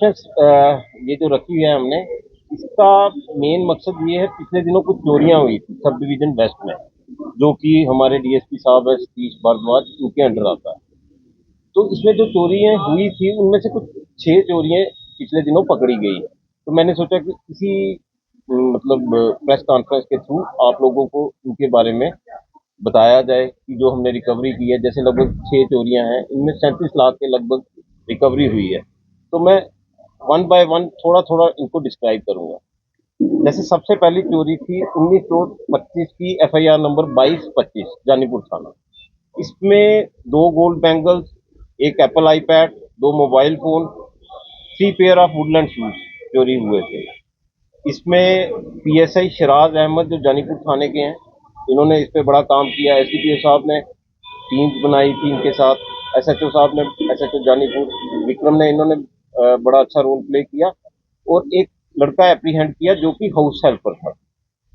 Conference ये जो रखी है हमने, इसका मेन मकसद ये है, पिछले दिनों कुछ चोरियां हुई थी सब डिवीजन वेस्ट में, जो कि हमारे डीएसपी साहब है सतीश भारद्वाज, उनके अंडर आता है। तो इसमें जो चोरियां हुई थी उनमें से कुछ 6 चोरियां पिछले दिनों पकड़ी गई। तो मैंने सोचा कि किसी मतलब प्रेस कॉन्फ्रेंस के थ्रू आप लोगों को उनके बारे में बताया जाए कि जो हमने रिकवरी की है। जैसे लगभग 6 चोरियां हैं, इनमें 37 लाख के लगभग रिकवरी हुई है। तो मैं वन बाय वन थोड़ा थोड़ा इनको डिस्क्राइब करूंगा। जैसे सबसे पहली चोरी थी 1925 की, एफआईआर नंबर 2225, जानीपुर थाना। इसमें 2 गोल्ड बैंगल्स, एक Apple iPad, 2 mobile phone, 3 pair of Woodland shoes चोरी हुए थे। इसमें पीएसआई शराज अहमद जो जानीपुर थाने के हैं, इन्होंने इस पे बड़ा काम किया। एसडीपीओ साहब ने टीम्स बनाई थी इनके साथ, एसएचओ साहब ने, एसएचओ जानीपुर विक्रम ने, इन्होंने बड़ा अच्छा रोल प्ले किया। और एक लड़का एप्रीहेंड किया जो कि हाउस हेल्पर था।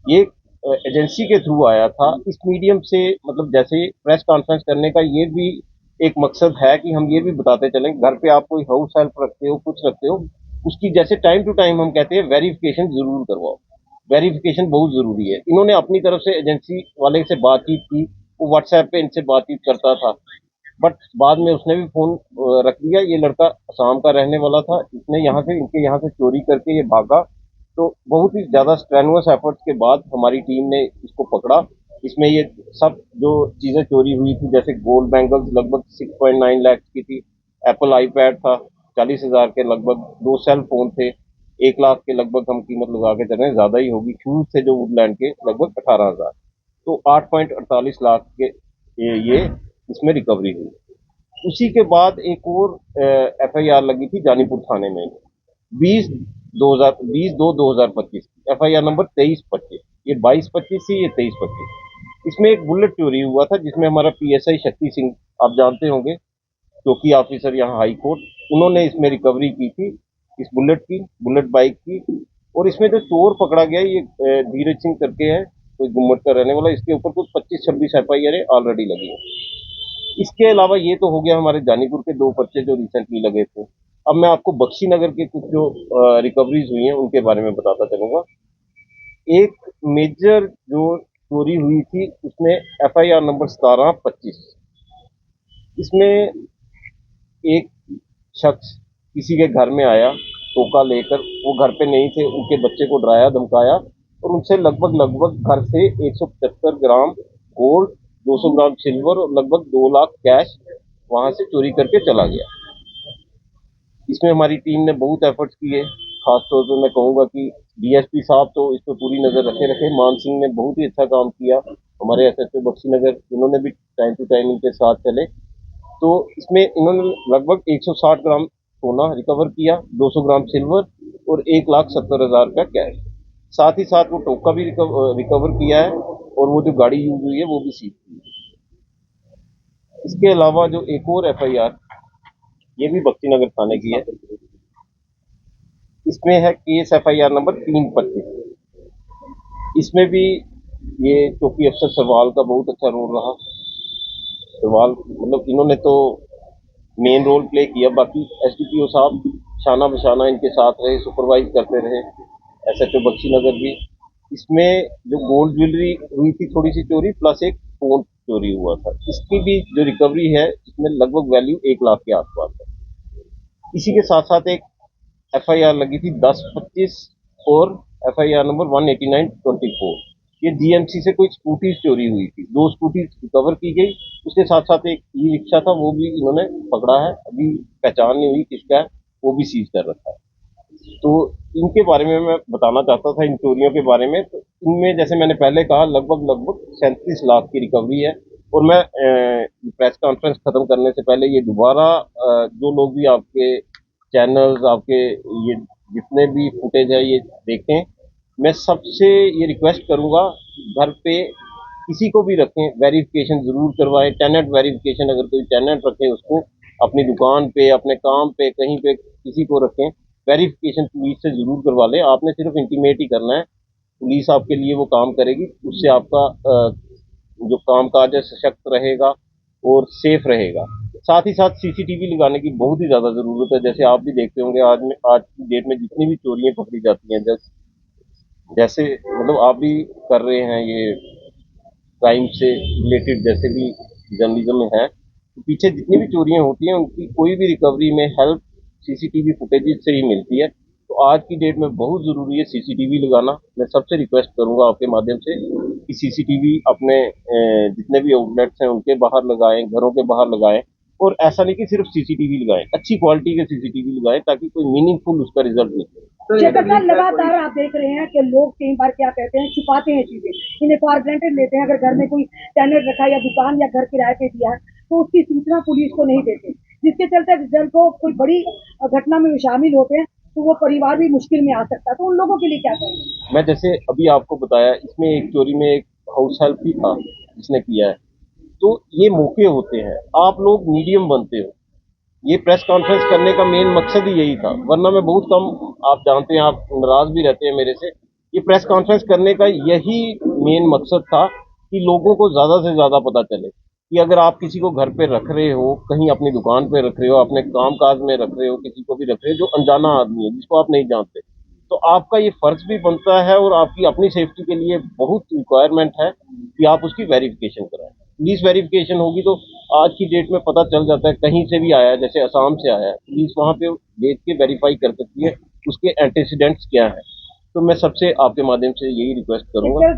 ये एजेंसी के थ्रू आया था। इस मीडियम से मतलब जैसे प्रेस कॉन्फ्रेंस करने का ये भी एक मकसद है कि हम ये भी बताते चलें, घर पे आप कोई हाउस हेल्प रखते हो, कुछ रखते हो, उसकी जैसे टाइम टू टाइम हम कहते हैं वेरिफिकेशन जरूर करवाओ। वेरिफिकेशन बहुत जरूरी है। इन्होंने अपनी तरफ से एजेंसी वाले से बातचीत की, वो व्हाट्सएप पे इनसे बातचीत करता था, बट बाद में उसने भी फोन रख दिया। ये लड़का असम का रहने वाला था, इसने यहाँ से, इनके यहाँ से चोरी करके ये भागा। तो बहुत ही ज्यादा स्ट्रेनुअस एफर्ट्स के बाद हमारी टीम ने इसको पकड़ा। इसमें ये सब जो चीजें चोरी हुई थी, जैसे गोल्ड बैंगल्स लगभग 6.9 लाख की थी, एप्पल आईपैड था 40,000 के लगभग, 2 सेल फोन थे 1 लाख के लगभग, हम कीमत लगा के चल रहे हैं, ज्यादा ही होगी। शूज थे जो वुडलैंड के लगभग 18,000। तो 8.48 लाख के ये इसमें रिकवरी हुई। उसी के बाद एक और एफआईआर लगी थी जानीपुर थाने में, 20 दो 2025 की, एफआईआर नंबर 2325। ये 2225 थी, ये 2325। इसमें एक बुलेट चोरी हुआ था, जिसमें हमारा पीएसआई शक्ति सिंह, आप जानते होंगे, चौकी ऑफिसर यहाँ हाई कोर्ट, उन्होंने इसमें रिकवरी की थी, इस बुलेट की, बुलेट बाइक की। और इसमें जो चोर पकड़ा गया ये धीरज सिंह करके है, कोई गुम्मट का रहने वाला। इसके ऊपर कुछ 25-26 एफआईआर ऑलरेडी लगी है। इसके अलावा ये तो हो गया हमारे जानीपुर के 2 पर्चे जो रिसेंटली लगे थे। अब मैं आपको बख्शी नगर के कुछ जो रिकवरीज हुई हैं उनके बारे में बताता चलूंगा। एक मेजर जो चोरी हुई थी उसमें एफआईआर नंबर 1725। इसमें एक शख्स किसी के घर में आया टोका लेकर, वो घर पे नहीं थे, उनके बच्चे को डराया धमकाया और उनसे लगभग लगभग घर से 175 ग्राम गोल्ड, 200 ग्राम सिल्वर और लगभग 2 लाख कैश वहां से चोरी करके चला गया। इसमें हमारी टीम ने बहुत एफर्ट्स किए। खासतौर पर मैं कहूंगा कि डीएसपी साहब तो इस पर पूरी नजर रखे। मान सिंह ने बहुत ही अच्छा काम किया, हमारे एसएचओ बख्शी नगर, इन्होंने भी टाइम टू टाइम इनके साथ चले। तो इसमें इन्होंने लगभग 160 ग्राम सोना रिकवर किया, 200 ग्राम सिल्वर और 1,70,000 का कैश। साथ ही साथ वो टोका भी रिकवर किया है और वो जो गाड़ी यूज हुई है वो भी सीज की है। इसके अलावा जो एक और एफआईआर, ये भी बख्शी नगर थाने की है, इसमें है केस एफआईआर नंबर 325। इसमें भी ये चौकी अफसर सरवाल का बहुत अच्छा रोल रहा। सरवाल मतलब इन्होंने तो मेन रोल प्ले किया, बाकी एसडीपीओ साहब शाना बशाना इनके साथ रहे, सुपरवाइज करते रहे, एसएचओ बख्शी नगर भी। इसमें जो गोल्ड ज्वेलरी हुई थी थोड़ी सी चोरी, प्लस एक फोन चोरी हुआ था, इसकी भी जो रिकवरी है इसमें लगभग वैल्यू 1 लाख के आसपास है। इसी के साथ साथ एक एफआईआर लगी थी 1025 और एफआईआर नंबर 189/24। ये जीएमसी से कोई स्कूटी चोरी हुई थी, 2 स्कूटी रिकवर की गई। उसके साथ साथ एक ई रिक्शा था, वो भी इन्होंने पकड़ा है, अभी पहचान नहीं हुई किसका है, वो भी सीज कर रखा है। तो इनके बारे में मैं बताना चाहता था, इन चोरियों के बारे में। तो इनमें जैसे मैंने पहले कहा लगभग लगभग 37 लाख की रिकवरी है। और मैं प्रेस कॉन्फ्रेंस खत्म करने से पहले ये दोबारा जो लोग भी आपके चैनल्स, आपके ये जितने भी फुटेज है ये देखें, मैं सबसे ये रिक्वेस्ट करूंगा, घर पे किसी को भी रखें, वेरिफिकेशन जरूर करवाएं। टेनेंट वेरिफिकेशन, अगर कोई टेनेंट रखे उसको अपनी दुकान पे, अपने काम पे, कहीं पे किसी को रखें, वेरिफिकेशन पुलिस से जरूर करवा लें। आपने सिर्फ इंटीमेट ही करना है, पुलिस आपके लिए वो काम करेगी। उससे आपका जो काम काज है सशक्त रहेगा और सेफ रहेगा। साथ ही साथ सीसीटीवी लगाने की बहुत ही ज्यादा जरूरत है। जैसे आप भी देखते होंगे आज की डेट में जितनी भी चोरियां पकड़ी जाती हैं, जैसे मतलब आप भी कर रहे हैं ये क्राइम से रिलेटेड, जैसे भी जर्नलिज्म में है, तो पीछे जितनी भी चोरियां होती हैं उनकी कोई भी रिकवरी में हेल्प सीसीटीवी फुटेज से ही मिलती है। तो आज की डेट में बहुत जरूरी है सीसीटीवी लगाना। मैं सबसे रिक्वेस्ट करूंगा आपके माध्यम से कि सीसीटीवी अपने जितने भी आउटलेट्स हैं उनके बाहर लगाएं, घरों के बाहर लगाएं। और ऐसा नहीं कि सिर्फ सीसीटीवी लगाएं, अच्छी क्वालिटी के सीसीटीवी लगाएं ताकि कोई मीनिंगफुल उसका रिजल्ट निकले। शेखर साहब, लगातार आप देख रहे हैं कि लोग कई बार क्या कहते हैं, छुपाते हैं चीजें, इन्हें फॉर ग्रांटेड लेते हैं। अगर घर में कोई टेनेंट रखा या दुकान या घर किराए पे दिया है तो उसकी सूचना पुलिस को नहीं देते, जिसके चलते जब को कोई बड़ी घटना में शामिल होते हैं तो वो परिवार भी मुश्किल में आ सकता है। तो उन लोगों के लिए क्या करेंगे? मैं जैसे अभी आपको बताया, इसमें एक चोरी में एक हाउस हेल्प भी था जिसने किया है। तो ये मौके होते हैं, आप लोग मीडियम बनते हो। ये प्रेस कॉन्फ्रेंस करने का मेन मकसद ही यही था, वरना मैं बहुत कम, आप जानते हैं, आप नाराज भी रहते हैं मेरे से। ये प्रेस कॉन्फ्रेंस करने का यही मेन मकसद था कि लोगों को ज्यादा से ज्यादा पता चले कि अगर आप किसी को घर पे रख रहे हो, कहीं अपनी दुकान पे रख रहे हो, अपने काम काज में रख रहे हो, किसी को भी रख रहे हो जो अनजाना आदमी है जिसको आप नहीं जानते, तो आपका ये फर्ज भी बनता है और आपकी अपनी सेफ्टी के लिए बहुत रिक्वायरमेंट है कि आप उसकी वेरिफिकेशन कराएं। पुलिस वेरिफिकेशन होगी तो आज की डेट में पता चल जाता है, कहीं से भी आया है, जैसे असम से आया है, पुलिस वहां पे देख के वेरीफाई कर सकती है उसके एंटीसीडेंट्स क्या है। तो मैं सबसे आपके माध्यम से यही रिक्वेस्ट करूंगा।